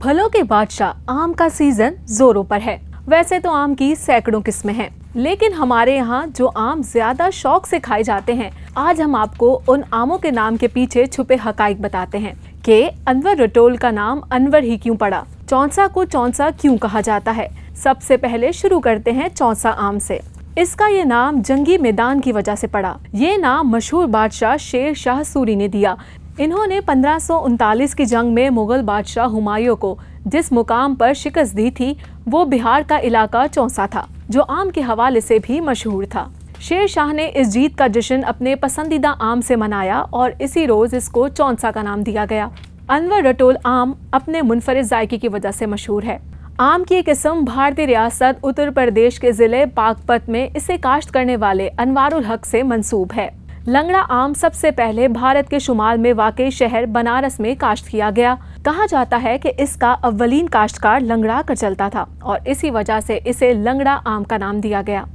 फलों के बादशाह आम का सीजन जोरों पर है। वैसे तो आम की सैकड़ों किस्में हैं, लेकिन हमारे यहाँ जो आम ज्यादा शौक से खाए जाते हैं, आज हम आपको उन आमों के नाम के पीछे छुपे हकाइक बताते हैं कि अनवर रटोल का नाम अनवर ही क्यों पड़ा, चौंसा को चौंसा क्यों कहा जाता है। सबसे पहले शुरू करते हैं चौंसा आम से। इसका ये नाम जंगी मैदान की वजह से पड़ा। ये नाम मशहूर बादशाह शेर शाह सूरी ने दिया। इन्होंने 1539 की जंग में मुगल बादशाह हुमायूं को जिस मुकाम पर शिकस्त दी थी, वो बिहार का इलाका चौंसा था, जो आम के हवाले से भी मशहूर था। शेर शाह ने इस जीत का जश्न अपने पसंदीदा आम से मनाया और इसी रोज इसको चौंसा का नाम दिया गया। अनवर रटोल आम अपने मुनफरिद जायके की वजह से मशहूर है। आम की किस्म भारतीय रियासत उत्तर प्रदेश के जिले बागपत में इसे काश्त करने वाले अनवारुल हक से मंसूब है। लंगड़ा आम सबसे पहले भारत के शुमाल में वाक़ई शहर बनारस में काश्त किया गया। कहा जाता है कि इसका अव्वलीन काश्तकार लंगड़ा कर चलता था और इसी वजह से इसे लंगड़ा आम का नाम दिया गया।